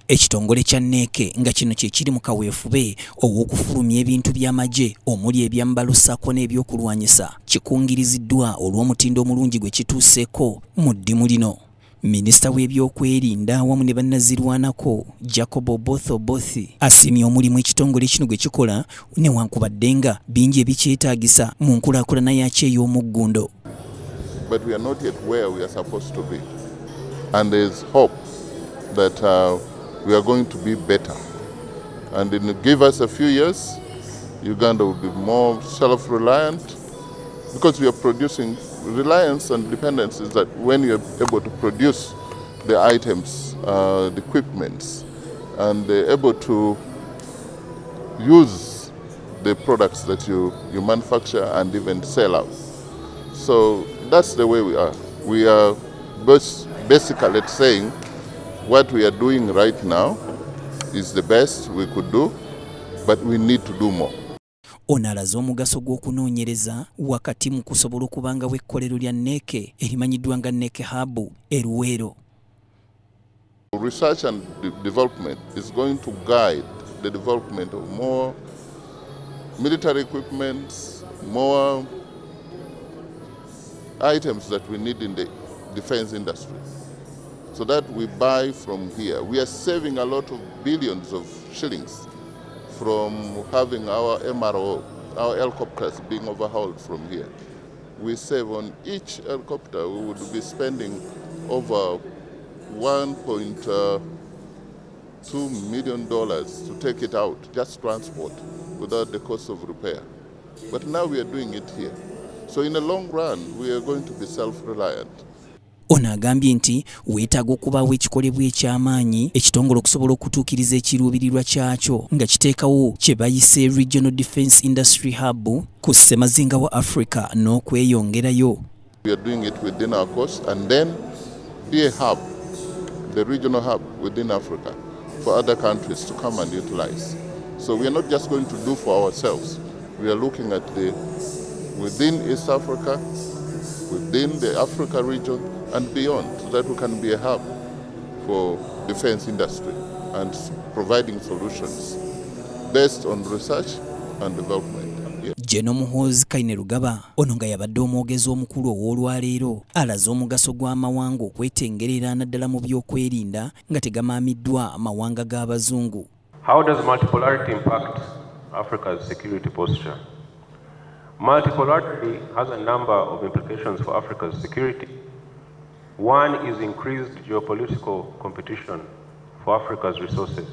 Ekitongole kya NEC nga kino kye kiri mu kaweefube ow'okufulumya ebintu by'amagye omuli ebyambalo ssaako n'ebyokulwanyisa kikungiriziddwa olw'omutindo omulungi gwe kituuseeko mu ddimu lino. Minisita w'ebyokwerinda awamu ne bannazirwanako Jacob Obothi asiimye omulimu ekitongole kino gwe kikola newankubadde nga bingi ebikyetaagisa mu nkulaakulana yakyo ey'omuggundo. But we are not yet where we are supposed to be. And there is hope that we are going to be better. And give us a few years, Uganda will be more self-reliant because we are producing. Reliance and dependence is that when you are able to produce the items, the equipments, and able to use the products that you manufacture and even sell out. So that's the way we are. We are basically saying what we are doing right now is the best we could do, but we need to do more. Ono alaze omugaso gw'okunoonyereza wakati mu kusobola okubangawo ekkolero lya NEC erimanyiddwa nga NEC Hub e Luweero. Research and development is going to guide the development of more military equipment, more items that we need in the defense industry, so that we buy from here. We are saving a lot of billions of shillings from having our MRO, our helicopters being overhauled from here. We save on each helicopter, we would be spending over $1.2 million to take it out, just transport, without the cost of repair. But now we are doing it here. So in the long run, we are going to be self-reliant. Ono agambye nti weetaaga okubaawo ekikolebwa eky'amaanyi ekitongole okusobola okutuukiriza ekiruubirirwa kyakyo nga kiteekawo kye bayise Regional Defence Industry Hub ku ssemazinga wa Africa n'okweyongerayo. We are doing it within our coast and then be a hub, the regional hub within Africa for other countries to come and utilize. So we are not just going to do for ourselves. We are looking at within East Africa, within the Africa region and beyond, so that we can be a hub for defense industry and providing solutions based on research and development. General Muhoozi ono nga yabadde omwogezi omukulu ow'olwaleero alaze omugaso gw'amawanga okwetengerera naddala mu byokwerinda nga tegamaamiddwa amawanga g'abazungu. How does multipolarity impact Africa's security posture? Multipolarity has a number of implications for Africa's security. One is increased geopolitical competition for Africa's resources.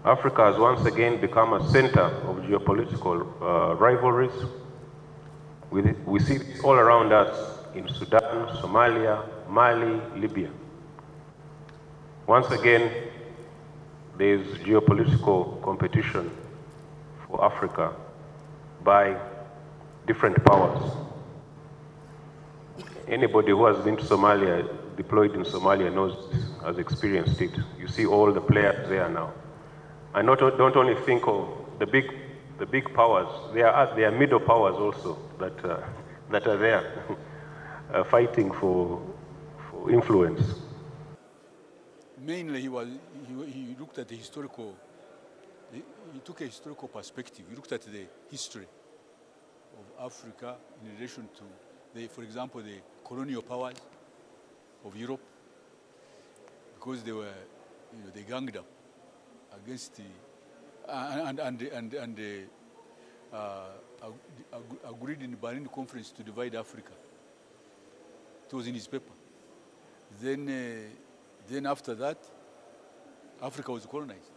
Africa has once again become a center of geopolitical rivalries. We see this all around us in Sudan, Somalia, Mali, Libya. Once again, there is geopolitical competition for Africa by different powers. Anybody who has been to Somalia, deployed in Somalia, knows this, has experienced it. You see all the players there now. And don't only think of the big powers. There are middle powers also that are there fighting for influence. Mainly, he looked at the historical. He took a historical perspective. He looked at the history of Africa in relation to, for example, the colonial powers of Europe, because they were, they ganged up against the agreed in the Berlin Conference to divide Africa. It was in his paper. Then after that, Africa was colonized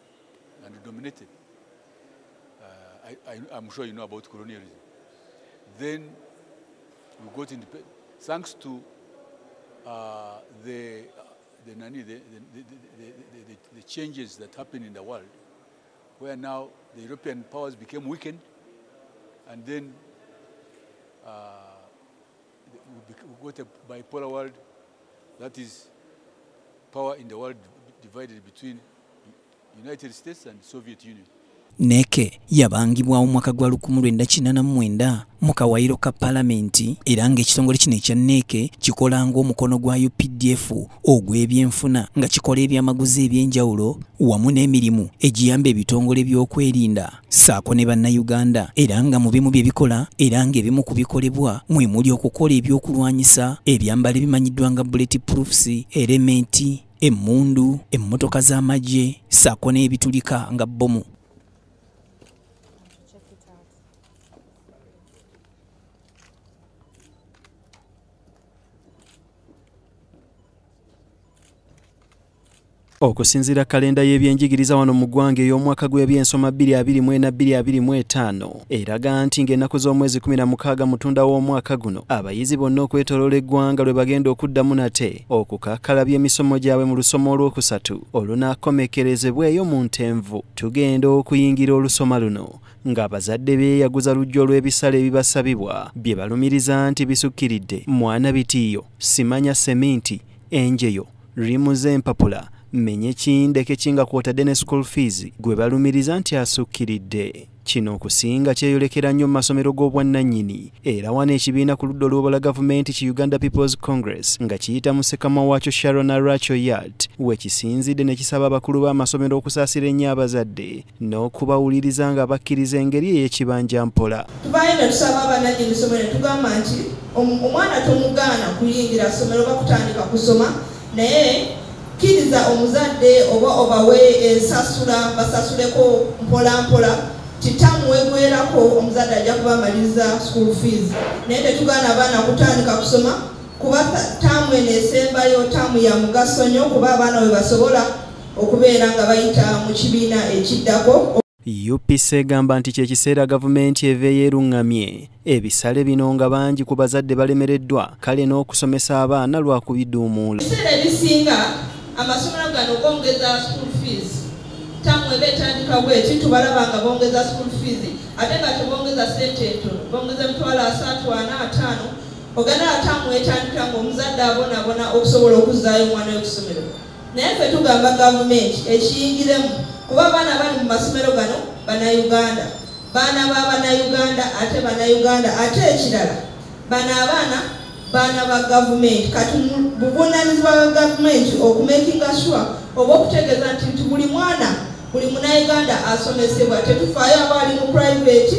and dominated. I'm sure you know about colonialism. Then we got independent, thanks to the changes that happened in the world, where now the European powers became weakened, and then we got a bipolar world, that is power in the world divided between United States and Soviet Union. Neke yabangibwawo mu mwaka gwa 1989 mu kawairo ka palamenti era ng'ekitongole kino ekya Neke kikola ng'omukono gwa UPDF ogw'ebyenfuna nga kikola ebyamaguzi ebyenjawulo wamu n'emirimu egiyamba ebitongole by'okwerinda saako ne bannayuganda era nga mu bimu bye bikola era ng'ebimu ku bikolebwa mwe muli okukola ebyokulwanyisa ebyambalo ebimanyiddwa nga bulletproofs, elementi, emmundu, emmotoka z'amagye saako n'ebitulika nga bbomu. Okusinziira kalenda y'ebyenjigiriza wano mu ggwanga ey'omwaka gw'ebyensoma 2024-2025 eraga nti ng'ennaku z'omwezi 16 mutunda w'omwaka guno abayizi bonna okwetooloola eggwanga lwe bagenda okuddamu nate okukakkalabya emisomo gyabwe mu lusoma olwokusatu olunaakomekerezebweyo mu Ntenvu. Tugenda okuyingira olusoma luno ng'abazadde beeyaguza lujja olw'ebisale ebibasabibwa bye balumiriza nti bisukkiridde mwana bitiiyo, simanya seminti, enjeyo, rimu z'empapula, menye kindeke kinga kwotadde ne school fees gwe balumiriza nti asukkiridde. Kino okusinga kyeyolekera nnyo mu masomero g'obwannannyini era wano ekibiina ku ludda olw'obala gavumenti ki Uganda People's Congress nga kiyita mu ssekama waakyo Sharon Aracho Yat we kisinzidde ne kisaba abakulu b'amasomero okusaasira ennyo abazadde n'okubawuliriza nga bakkiriza engeri ey'ekibanja mpola. Tubaayo ne tusaba abannannyini ssomero ne tugamba nti omwana tomugaana kuyingira ssomero bakutandika kusoma naye kkiriza omuzadde obawe ensasula basasuleko mpola mpola kitamu wegwerako omuzadde ajja kubamaliriza school fees naye tetugaana abaana kutandika kusoma kuba taamu eno esembayo taamu ya mugaso nnyo kuba abaana bwe basobola okubeera nga bayita mu kibiina ekiddako. UPC egamba nti kyekiseera gavumenti eveeyo erungamye ebisale bino nga bangi ku bazadde balemereddwa kale n'okusomesa abaana lwakubiduumuula. Ebiseera ebisinga amasomero gano bongeza school fees tamu ebetandika bweti tubalaba nga bongeza school fees ate nga tebongeza ssente entono bongeza emitwalo 3-4-5 ogenda tamu etandika ng'omuzadde abonabona okusobola okuzaayo omwana w'okusomero naye ffe tugamba gavumenti ekiyingiremu kuba abaana bali mu masomero gano bannayuganda baana b'abannayuganda ate ekirala bano abaana ba gavumenti kati buvunaanyizibwa bwa gavumenti okumakinga sure oba okutegeeza nti buli munnayuganda asomesebwa tetufaayo abaali mu private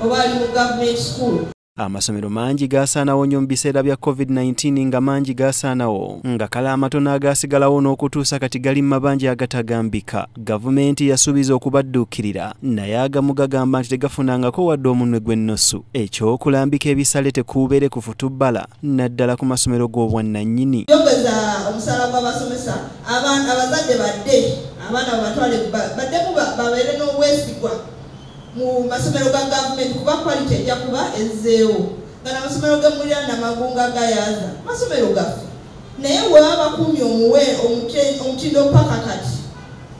oba ali mu government school. Amasomero mangi gaasaanawo nnyo mu biseera bya COVID-19 nga mangi gaasaanawo nga kale amatono agaasigalawo n'okutuusa kati gali mu mabanja agatagambika. Gavumenti yasuubiza okubadduukirira naye agamu gagamba nti tegafunangako wadde omunwe gw'ennusu. Ekyokulambika ebisale tekuubeere kufutubbala naddala ku masomero g'obwannannyini. Yongeza omusaala gw'abasomesa abazadde abaana babatwale baddemu babeere n'obwesigwa mu masomero ga gavumenti kuba quality ejja kuba ezzeewo nga n'amasomero g'emulira namagunga gayaaza masomero gaffe naye bw'aba bakuumye omutindo paka kati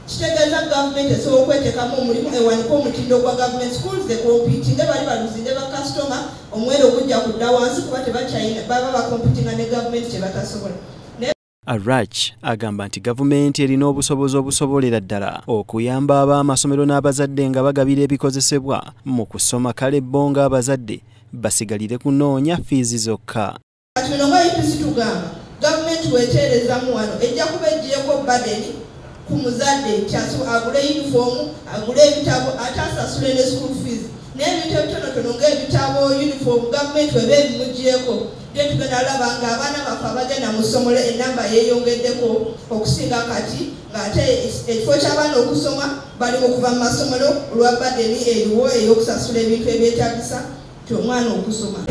kitegeeza gavumenti esobola okweteekamu omulimu ewanika omutindo gwa gavumenti schools ekompitinge bali baluzinde bakasitoma omuwendo gujja kudda wansi kuba tebakyayina baba bakompitinga ne gavumenti kyebatasobola. Arach agamba nti gavumenti erina obusobozi obusobolera ddala okuyamba ab'amasomero n'abazadde nga bagabira ebikozesebwa mu kusoma kale bo nga abazadde basigalire kunoonya fiizi zokka. Kati bino nga UPC tugamba gavumenti weeteerezamu wano ejja kuba eggyeeko badeni ku muzadde kyaso agule yunifoomu agule ebitabo ate asasule ne school fees naye ebintu ebitonotono ng'ebitabo yunifoomu gavumenti weba ebimuggyeko tugenda alaba nga abaana baffe abagenda mu ssomero ennamba yeeyongeddeko okusinga kati ng'ate ekifo ky'abaana okusoma bali mu kuva mu masomero olwa badeni eriwo ey'okusasula ebintu ebyetaagisa ti omwana okusoma.